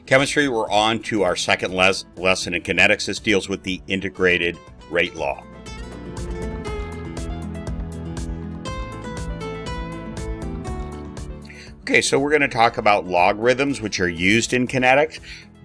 Chemistry, we're on to our second lesson in kinetics. This deals with the integrated rate law. Okay, so we're going to talk about logarithms, which are used in kinetics.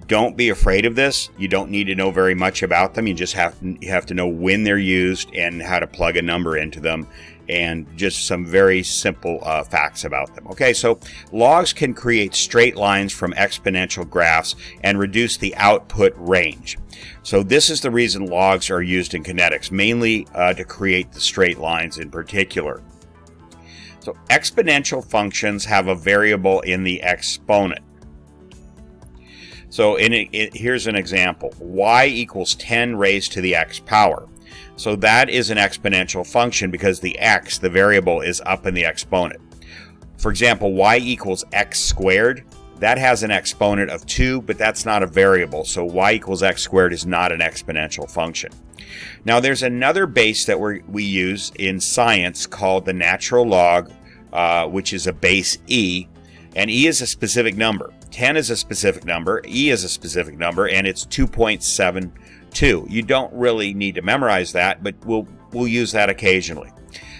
Don't be afraid of this. You don't need to know very much about them. You just have to know when they're used and how to plug a number into them, and just some very simple facts about them. Okay, so logs can create straight lines from exponential graphs and reduce the output range. So this is the reason logs are used in kinetics, mainly to create the straight lines in particular. So exponential functions have a variable in the exponent. So here's an example. Y equals 10 raised to the x power. So that is an exponential function because the x, the variable, is up in the exponent. For example, y equals x squared. That has an exponent of 2, but that's not a variable. So y equals x squared is not an exponential function. Now there's another base that we use in science called the natural log, which is a base e. And e is a specific number. 10 is a specific number, e is a specific number, and it's 2.72. You don't really need to memorize that, but we'll use that occasionally.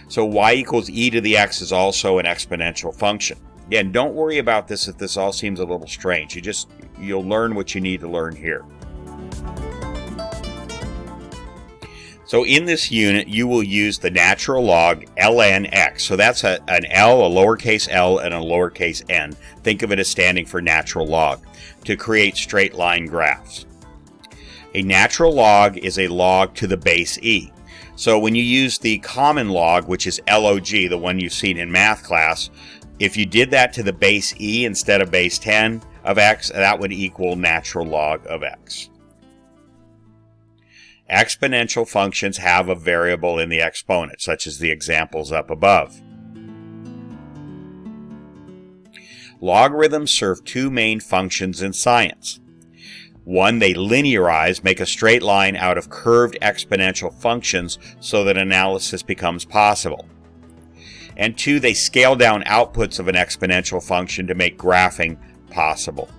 So y equals e to the x is also an exponential function. Again, don't worry about this if this all seems a little strange. You'll learn what you need to learn here. So in this unit, you will use the natural log ln x. So that's an L, a lowercase l, and a lowercase n. Think of it as standing for natural log, to create straight line graphs. A natural log is a log to the base e. So when you use the common log, which is log, the one you've seen in math class, if you did that to the base e instead of base 10 of x, that would equal natural log of x. Exponential functions have a variable in the exponent, such as the examples up above. Logarithms serve two main functions in science. One, they linearize, make a straight line out of curved exponential functions so that analysis becomes possible. And two, they scale down outputs of an exponential function to make graphing possible.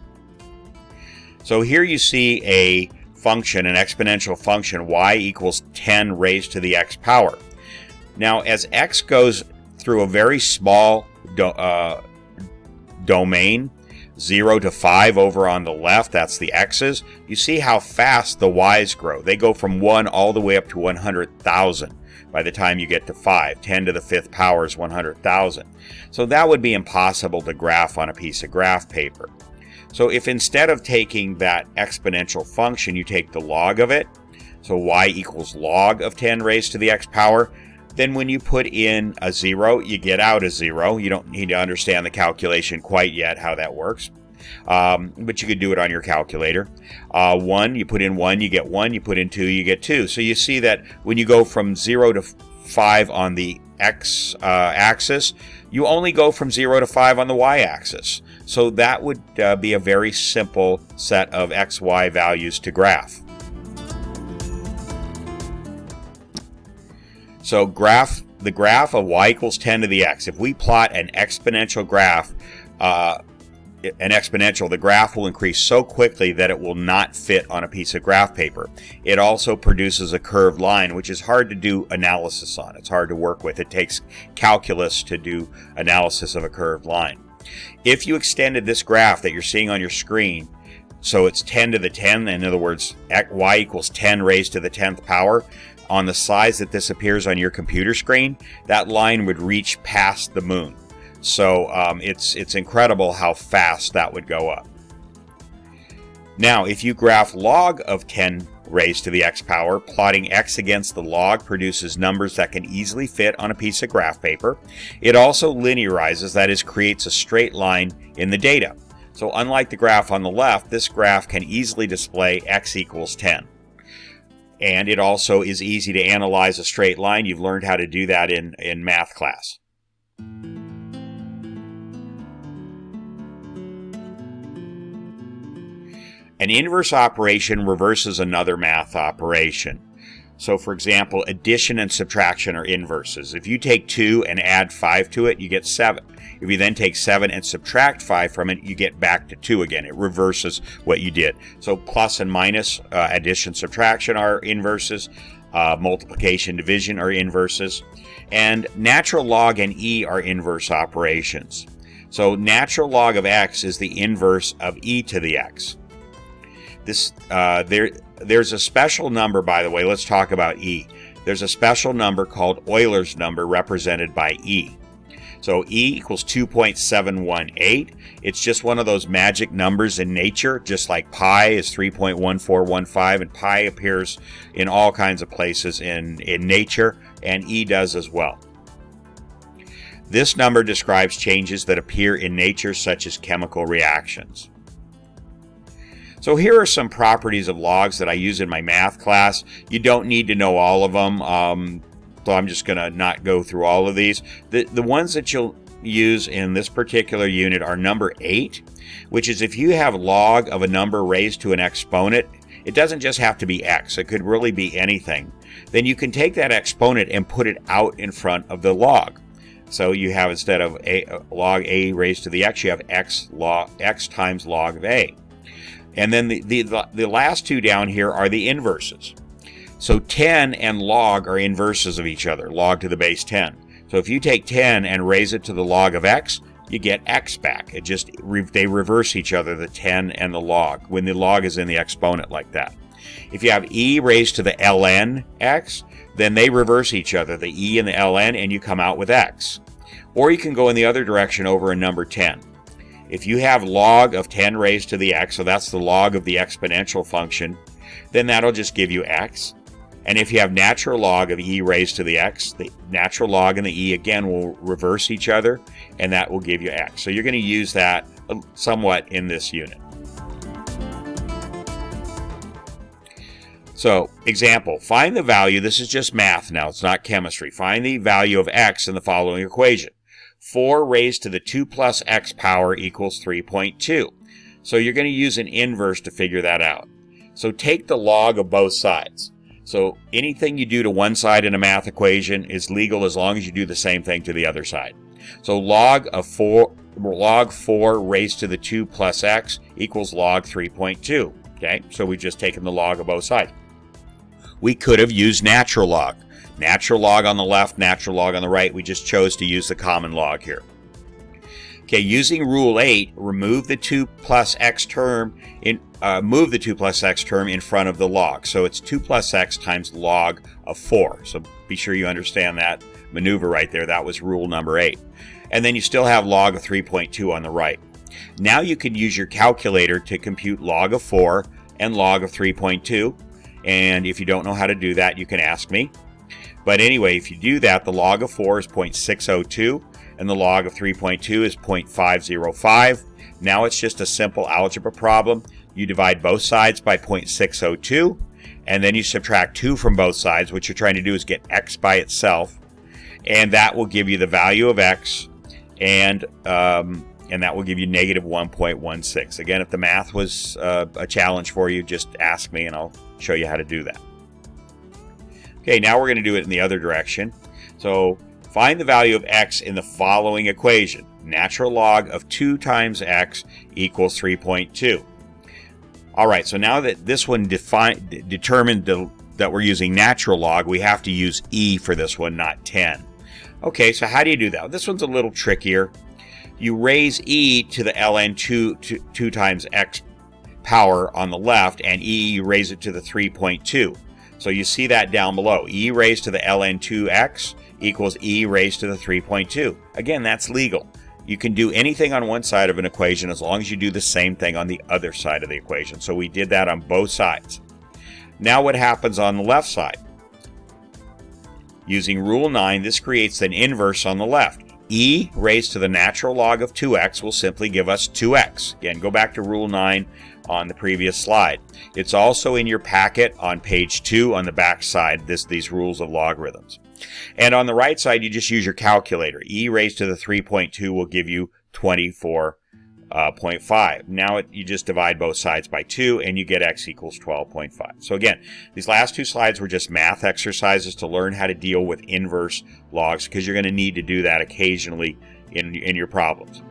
So here you see a function, an exponential function, y equals 10 raised to the x power. Now, as x goes through a very small domain, 0 to 5 over on the left, that's the x's, you see how fast the y's grow. They go from 1 all the way up to 100,000 by the time you get to 5. 10 to the 5th power is 100,000. So that would be impossible to graph on a piece of graph paper. So if instead of taking that exponential function, you take the log of it, so y equals log of 10 raised to the x power, then when you put in a 0, you get out a 0. You don't need to understand the calculation quite yet, how that works. But you could do it on your calculator. 1, you put in 1, you get 1. You put in 2, you get 2. So you see that when you go from 0 to 5 on the x axis, you only go from 0 to 5 on the y-axis. So that would be a very simple set of x, y values to graph. So the graph of y equals 10 to the x. If we plot an exponential graph, the graph will increase so quickly that it will not fit on a piece of graph paper. It also produces a curved line, which is hard to do analysis on. It's hard to work with. It takes calculus to do analysis of a curved line. If you extended this graph that you're seeing on your screen, so it's 10 to the 10, in other words, y equals 10 raised to the 10th power, on the size that this appears on your computer screen, that line would reach past the moon. So it's incredible how fast that would go up. Now, if you graph log of 10 raised to the x power, plotting x against the log produces numbers that can easily fit on a piece of graph paper. It also linearizes, that is, creates a straight line in the data. So unlike the graph on the left, this graph can easily display x equals 10. And it also is easy to analyze a straight line. You've learned how to do that in math class. An inverse operation reverses another math operation. So for example, addition and subtraction are inverses. If you take 2 and add 5 to it, you get 7. If you then take 7 and subtract 5 from it, you get back to 2 again. It reverses what you did. So plus and minus, addition, subtraction are inverses. Multiplication, division are inverses. And natural log and e are inverse operations. So natural log of x is the inverse of e to the x. There's a special number, by the way. Let's talk about e. There's a special number called Euler's number represented by e. So e equals 2.718. It's just one of those magic numbers in nature, just like pi is 3.1415, and pi appears in all kinds of places in nature, and e does as well. This number describes changes that appear in nature, such as chemical reactions. So here are some properties of logs that I use in my math class. You don't need to know all of them. So I'm just going to not go through all of these. The ones that you'll use in this particular unit are number 8, which is if you have log of a number raised to an exponent, it doesn't just have to be x. It could really be anything. Then you can take that exponent and put it out in front of the log. So you have, instead of log a raised to the x, you have x times log of a. And then the last two down here are the inverses. So 10 and log are inverses of each other, log to the base 10. So if you take 10 and raise it to the log of x, you get x back. They reverse each other, the 10 and the log, when the log is in the exponent like that. If you have e raised to the ln x, then they reverse each other, the e and the ln, and you come out with x. Or you can go in the other direction over a number 10. If you have log of 10 raised to the x, so that's the log of the exponential function, then that'll just give you x. And if you have natural log of e raised to the x, the natural log and the e again will reverse each other, and that will give you x. So you're going to use that somewhat in this unit. So, example, find the value, this is just math now, it's not chemistry. Find the value of x in the following equation. 4 raised to the 2 plus x power equals 3.2. So you're going to use an inverse to figure that out. So take the log of both sides. So anything you do to one side in a math equation is legal as long as you do the same thing to the other side. So log 4 raised to the 2 plus x equals log 3.2. Okay, so we've just taken the log of both sides. We could have used natural log. Natural log on the left, natural log on the right. We just chose to use the common log here. Okay, using Rule 8, remove the 2 plus x term move the 2 plus x term in front of the log. So it's 2 plus x times log of 4. So be sure you understand that maneuver right there. That was rule number 8. And then you still have log of 3.2 on the right. Now you can use your calculator to compute log of 4 and log of 3.2. And if you don't know how to do that, you can ask me. But anyway, if you do that, the log of 4 is 0.602 and the log of 3.2 is 0.505. Now it's just a simple algebra problem. You divide both sides by 0.602 and then you subtract 2 from both sides. What you're trying to do is get x by itself, and that will give you the value of x, and that will give you negative 1.16. Again, if the math was a challenge for you, just ask me and I'll show you how to do that. Okay, now we're going to do it in the other direction. So find the value of x in the following equation. Natural log of 2 times x equals 3.2. All right, so now that this one determined that we're using natural log, we have to use e for this one, not 10. Okay, so how do you do that? This one's a little trickier. You raise e to the ln 2 times x power on the left, and e you raise it to the 3.2. So you see that down below. E raised to the ln 2x equals e raised to the 3.2. Again, that's legal. You can do anything on one side of an equation as long as you do the same thing on the other side of the equation. So we did that on both sides. Now what happens on the left side? Using Rule 9, this creates an inverse on the left. E raised to the natural log of 2x will simply give us 2x. Again, go back to Rule 9 on the previous slide. It's also in your packet on page 2 on the back side, these rules of logarithms. And on the right side, you just use your calculator. E raised to the 3.2 will give you 24 0.5. Now you just divide both sides by 2 and you get x equals 12.5. So again, these last two slides were just math exercises to learn how to deal with inverse logs, because you're going to need to do that occasionally in your problems.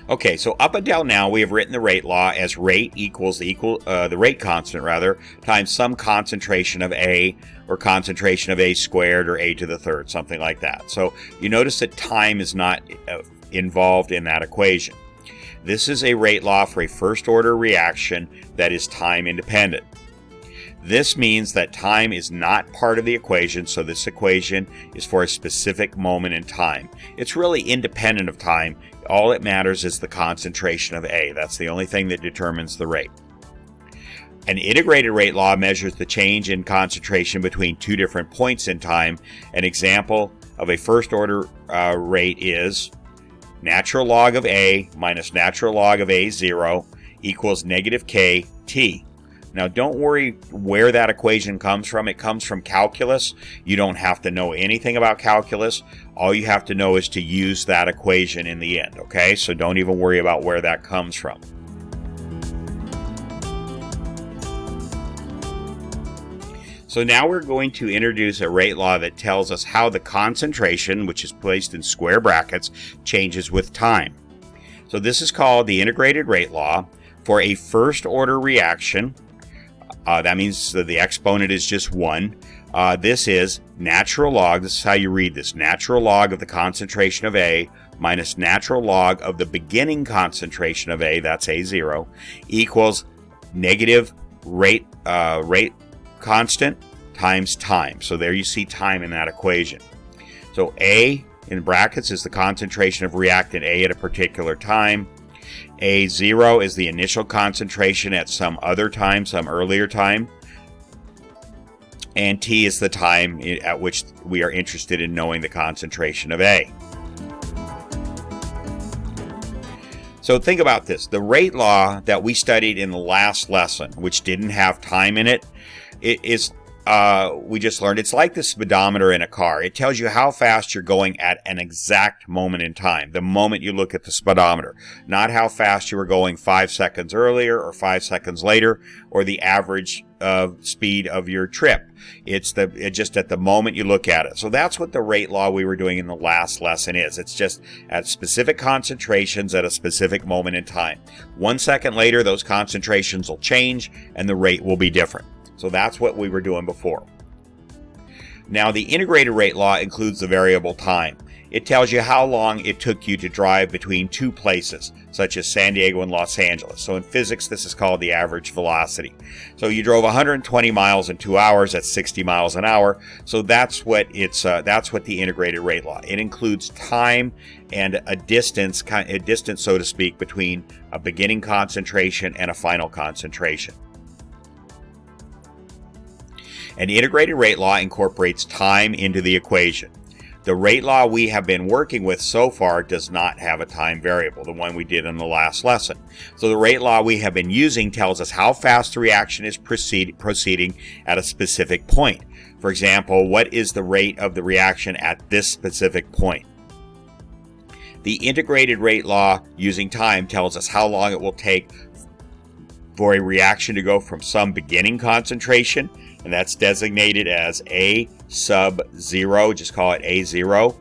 Okay, so up until now we have written the rate law as rate equals the rate constant rather times some concentration of A, or concentration of A squared, or A to the third, something like that. So you notice that time is not involved in that equation. This is a rate law for a first order reaction that is time independent. This means that time is not part of the equation, so this equation is for a specific moment in time. It's really independent of time. All it matters is the concentration of A. That's the only thing that determines the rate. An integrated rate law measures the change in concentration between two different points in time. An example of a first order rate is natural log of A minus natural log of A0 equals negative KT. Now, don't worry where that equation comes from. It comes from calculus. You don't have to know anything about calculus. All you have to know is to use that equation in the end, okay? So don't even worry about where that comes from. So now we're going to introduce a rate law that tells us how the concentration, which is placed in square brackets, changes with time. So this is called the integrated rate law for a first order reaction. That means that the exponent is just 1. This is natural log, this is how you read this, natural log of the concentration of A minus natural log of the beginning concentration of A, that's A0, equals negative rate constant times time. So there you see time in that equation. So A in brackets is the concentration of reactant A at a particular time. A0 is the initial concentration at some other time, some earlier time. And T is the time at which we are interested in knowing the concentration of A. So think about this. The rate law that we studied in the last lesson, which didn't have time in it, we just learned it's like the speedometer in a car. It tells you how fast you're going at an exact moment in time, the moment you look at the speedometer, not how fast you were going 5 seconds earlier or 5 seconds later, or the average speed of your trip. It's just at the moment you look at it. So that's what the rate law we were doing in the last lesson is. It's just at specific concentrations at a specific moment in time. 1 second later, those concentrations will change and the rate will be different. So that's what we were doing before. Now, the integrated rate law includes the variable time. It tells you how long it took you to drive between two places, such as San Diego and Los Angeles. So in physics, this is called the average velocity. So you drove 120 miles in 2 hours, that's 60 miles an hour. So that's what the integrated rate law. It includes time and a distance, so to speak, between a beginning concentration and a final concentration. An integrated rate law incorporates time into the equation. The rate law we have been working with so far does not have a time variable, the one we did in the last lesson. So the rate law we have been using tells us how fast the reaction is proceeding at a specific point. For example, what is the rate of the reaction at this specific point? The integrated rate law using time tells us how long it will take for a reaction to go from some beginning concentration, and that's designated as A sub 0, just call it A0,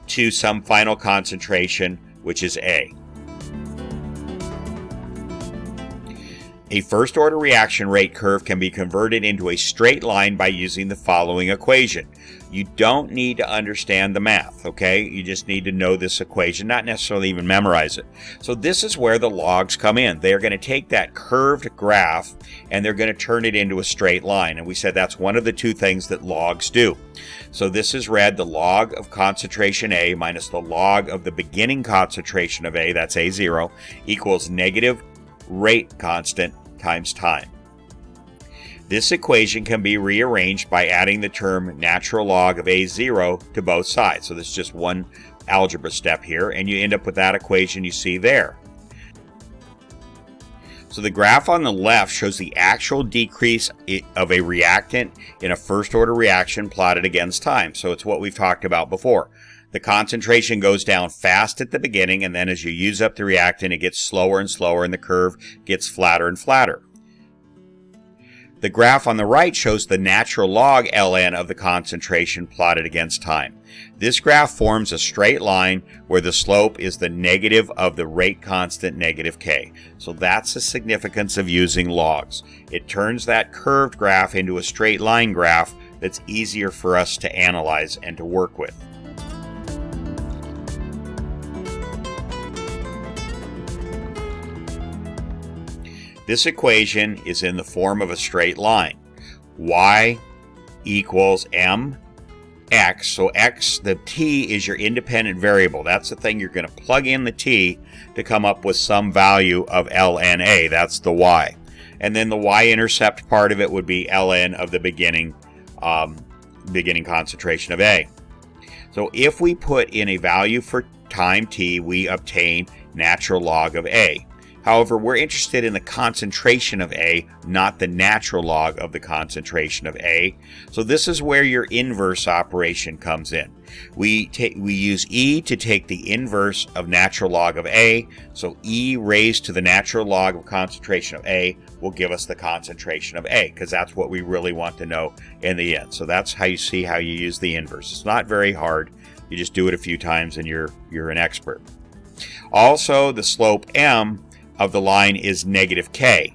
to some final concentration, which is A. A first order reaction rate curve can be converted into a straight line by using the following equation. You don't need to understand the math, okay? You just need to know this equation, not necessarily even memorize it. So this is where the logs come in. They're going to take that curved graph and they're going to turn it into a straight line. And we said that's one of the two things that logs do. So this is read the log of concentration A minus the log of the beginning concentration of A, that's A0, equals negative rate constant times time. This equation can be rearranged by adding the term natural log of A0 to both sides. So this is just one algebra step here, and you end up with that equation you see there. So the graph on the left shows the actual decrease of a reactant in a first order reaction plotted against time. So it's what we've talked about before. The concentration goes down fast at the beginning, and then as you use up the reactant, it gets slower and slower, and the curve gets flatter and flatter. The graph on the right shows the natural log ln of the concentration plotted against time. This graph forms a straight line where the slope is the negative of the rate constant negative k. So that's the significance of using logs. It turns that curved graph into a straight line graph that's easier for us to analyze and to work with. This equation is in the form of a straight line. Y equals mx. So x, the t, is your independent variable. That's the thing you're going to plug in the t to come up with some value of ln a. That's the y. And then the y-intercept part of it would be ln of the beginning concentration of a. So if we put in a value for time t, we obtain natural log of a. However, we're interested in the concentration of A, not the natural log of the concentration of A. So this is where your inverse operation comes in. We use E to take the inverse of natural log of A. So E raised to the natural log of concentration of A will give us the concentration of A, because that's what we really want to know in the end. So that's how you see how you use the inverse. It's not very hard. You just do it a few times and you're an expert. Also, the slope m of the line is negative k,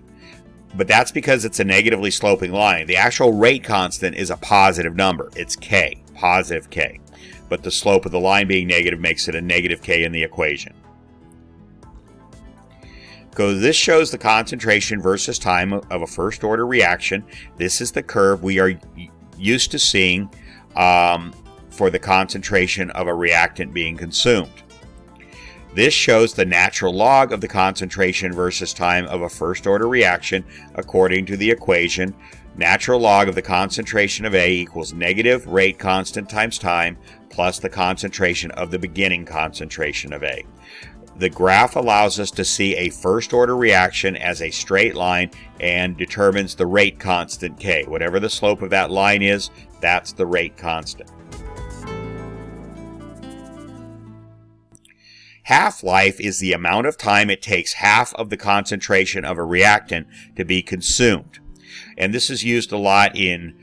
but that's because it's a negatively sloping line. The actual rate constant is a positive number. It's k, positive k, but the slope of the line being negative makes it a negative k in the equation. So this shows the concentration versus time of a first order reaction. This is the curve we are used to seeing for the concentration of a reactant being consumed. This shows the natural log of the concentration versus time of a first order reaction according to the equation. Natural log of the concentration of A equals negative rate constant times time plus the concentration of the beginning concentration of A. The graph allows us to see a first order reaction as a straight line and determines the rate constant K. Whatever the slope of that line is, that's the rate constant. Half-life is the amount of time it takes half of the concentration of a reactant to be consumed. And this is used a lot in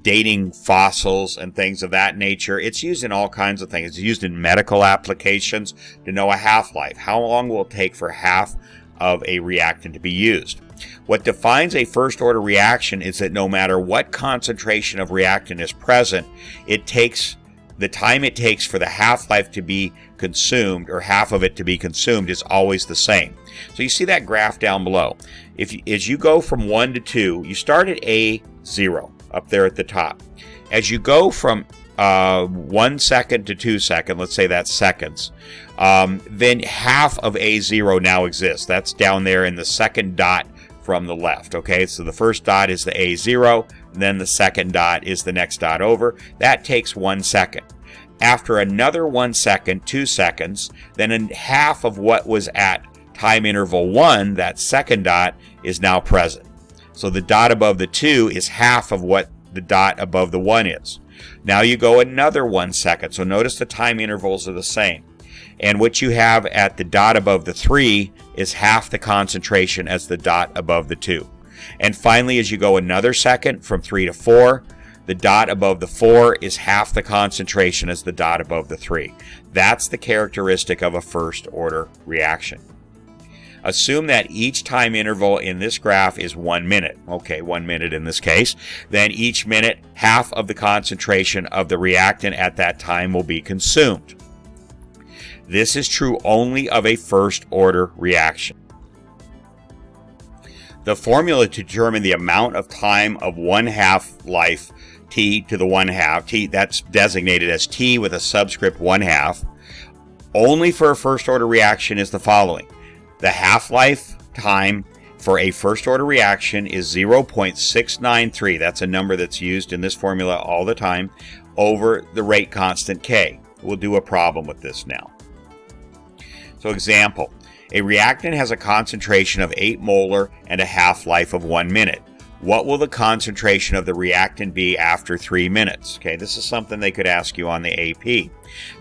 dating fossils and things of that nature. It's used in all kinds of things. It's used in medical applications to know a half-life. How long will it take for half of a reactant to be used? What defines a first-order reaction is that no matter what concentration of reactant is present, the time it takes for the half-life to be consumed, or half of it to be consumed, is always the same. So you see that graph down below. As you go from 1 to 2, you start at A0 up there at the top. As you go from 1 second to 2 seconds, let's say that's seconds, then half of A0 now exists. That's down there in the second dot from the left. Okay, so the first dot is the A0, then the second dot is the next dot over. That takes 1 second. After another 1 second, 2 seconds, then half of what was at time interval 1, that second dot, is now present. So the dot above the 2 is half of what the dot above the 1 is. Now you go another 1 second. So notice the time intervals are the same. And what you have at the dot above the 3 is half the concentration as the dot above the 2. And finally, as you go another second from 3 to 4, the dot above the 4 is half the concentration as the dot above the 3. That's the characteristic of a first order reaction. Assume that each time interval in this graph is 1 minute. Okay, 1 minute in this case. Then each minute, half of the concentration of the reactant at that time will be consumed. This is true only of a first order reaction. The formula to determine the amount of time of 1/2 life, t to the 1/2, t, that's designated as t with a subscript 1/2, only for a first order reaction is the following. The half-life time for a first order reaction is 0.693, that's a number that's used in this formula all the time, over the rate constant K. We'll do a problem with this now. So example, a reactant has a concentration of 8 molar and a half-life of 1 minute. what will the concentration of the reactant be after 3 minutes? Okay, this is something they could ask you on the AP.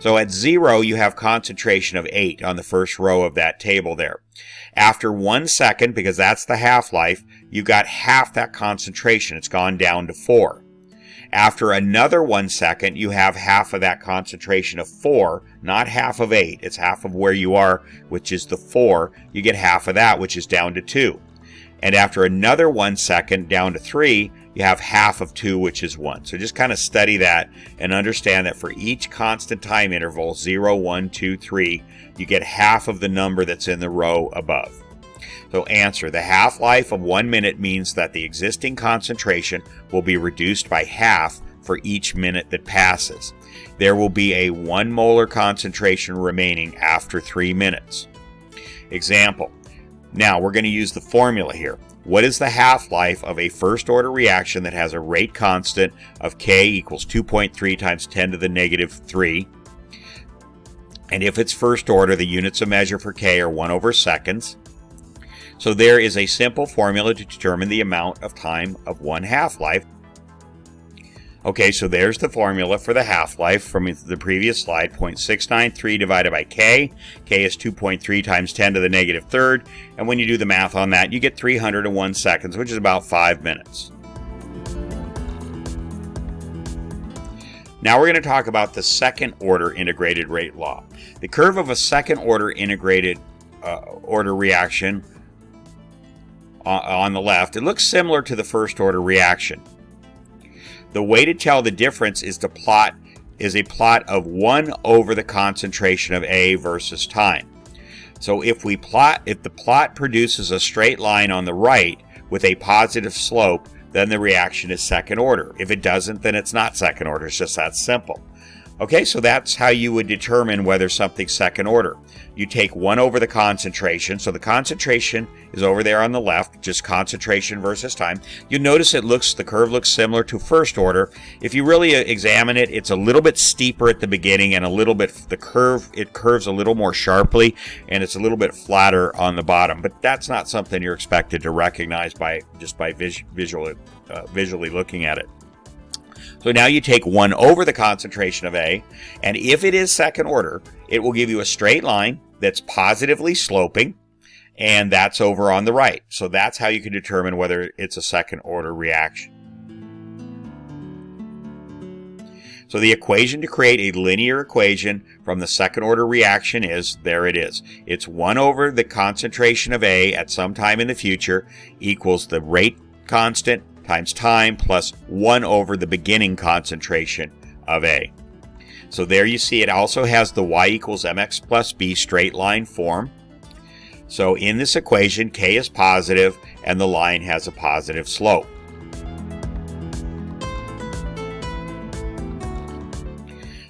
So at 0, you have concentration of 8 on the first row of that table there. After 1 second, because that's the half-life, you got half that concentration. It's gone down to 4. After another 1 second, you have half of that concentration of 4, not half of 8. It's half of where you are, which is the 4. You get half of that, which is down to 2. And after another 1 second, down to 3, you have half of 2, which is 1. So just kind of study that and understand that for each constant time interval, 0, 1, 2, 3, you get half of the number that's in the row above. So answer, the half-life of 1 minute means that the existing concentration will be reduced by half for each minute that passes. There will be a 1 molar concentration remaining after 3 minutes. Example. Now we're going to use the formula here. What is the half-life of a first-order reaction that has a rate constant of K equals 2.3 times 10 to the negative 3? And if it's first order, the units of measure for K are 1 over seconds. So there is a simple formula to determine the amount of time of one half-life. Okay, so there's the formula for the half-life from the previous slide. 0.693 divided by K. K is 2.3 times 10 to the negative third. And when you do the math on that, you get 301 seconds, which is about 5 minutes. Now we're going to talk about the second-order integrated rate law. The curve of a second-order integrated order reaction on the left, it looks similar to the first-order reaction. The way to tell the difference is a plot of 1 over the concentration of A versus time. So if the plot produces a straight line on the right with a positive slope, then the reaction is second order. If it doesn't, then it's not second order. It's just that simple. Okay, so that's how you would determine whether something's second order. You take 1 over the concentration. So the concentration is over there on the left, just concentration versus time. You'll notice the curve looks similar to first order. If you really examine it, it's a little bit steeper at the beginning and it curves a little more sharply, and it's a little bit flatter on the bottom. But that's not something you're expected to recognize by visually looking at it. So now you take 1 over the concentration of A, and if it is second order, it will give you a straight line that's positively sloping, and that's over on the right. So that's how you can determine whether it's a second order reaction. So the equation to create a linear equation from the second order reaction is, there it is. It's 1 over the concentration of A at some time in the future equals the rate constant times time plus 1 over the beginning concentration of A. So there you see it also has the y equals mx plus b straight line form. So in this equation, K is positive and the line has a positive slope.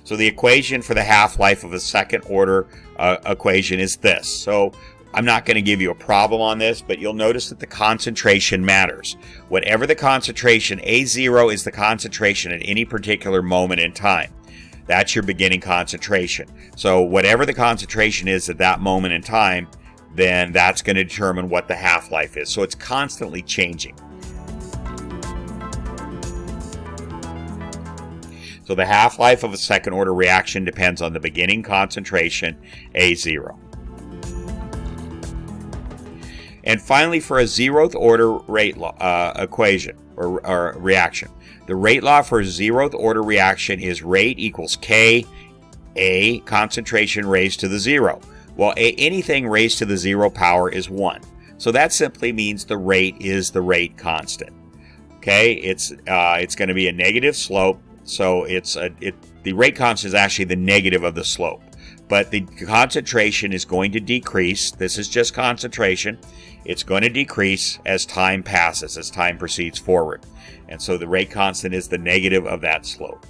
So the equation for the half-life of a second order equation is this. So I'm not going to give you a problem on this, but you'll notice that the concentration matters. Whatever the concentration, A0 is the concentration at any particular moment in time. That's your beginning concentration. So whatever the concentration is at that moment in time, then that's going to determine what the half-life is. So it's constantly changing. So the half-life of a second-order reaction depends on the beginning concentration, A0. And finally, for a zeroth order rate law equation or reaction, the rate law for a zeroth order reaction is rate equals K, A, concentration raised to the 0. Well, anything raised to the 0 power is 1. So that simply means the rate is the rate constant. Okay, it's going to be a negative slope. So the rate constant is actually the negative of the slope. But the concentration is going to decrease. This is just concentration. It's going to decrease as time passes, as time proceeds forward. And so the rate constant is the negative of that slope.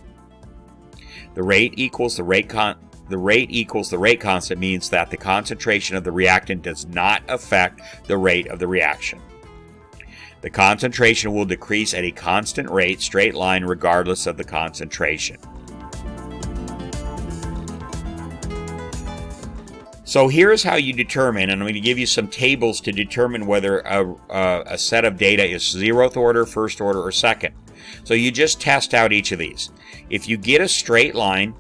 The rate equals the rate constant means that the concentration of the reactant does not affect the rate of the reaction. The concentration will decrease at a constant rate, straight line, regardless of the concentration. So here's how you determine, and I'm going to give you some tables to determine whether a set of data is zeroth order, first order, or second. So you just test out each of these. If you get a straight line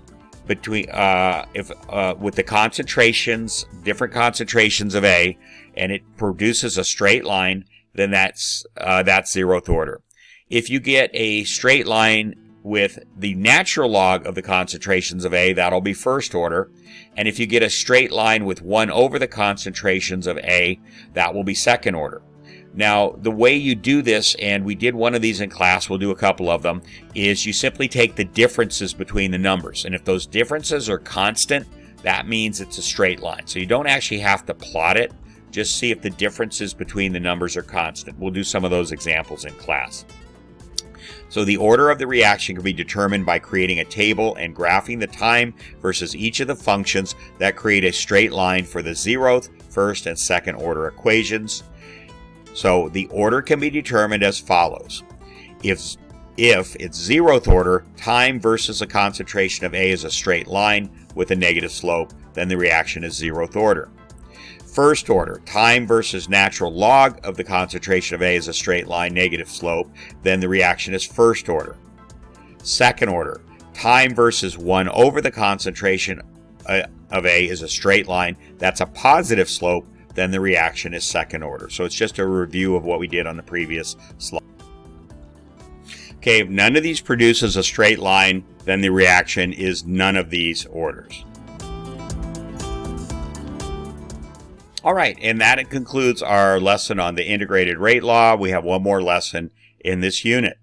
between with the concentrations, different concentrations of A, and it produces a straight line, then that's zeroth order. If you get a straight line with the natural log of the concentrations of A, that'll be first order. And if you get a straight line with 1 over the concentrations of A, that will be second order. Now, the way you do this, and we did one of these in class, we'll do a couple of them, is you simply take the differences between the numbers. And if those differences are constant, that means it's a straight line. So you don't actually have to plot it. Just see if the differences between the numbers are constant. We'll do some of those examples in class. So the order of the reaction can be determined by creating a table and graphing the time versus each of the functions that create a straight line for the zeroth, first, and second order equations. So the order can be determined as follows. If it's zeroth order, time versus a concentration of A is a straight line with a negative slope, then the reaction is zeroth order. First order, time versus natural log of the concentration of A is a straight line, negative slope, then the reaction is first order. Second order, time versus 1 over the concentration of A is a straight line, that's a positive slope, then the reaction is second order. So it's just a review of what we did on the previous slide. Okay, if none of these produces a straight line, then the reaction is none of these orders. All right, and that concludes our lesson on the integrated rate law. We have one more lesson in this unit.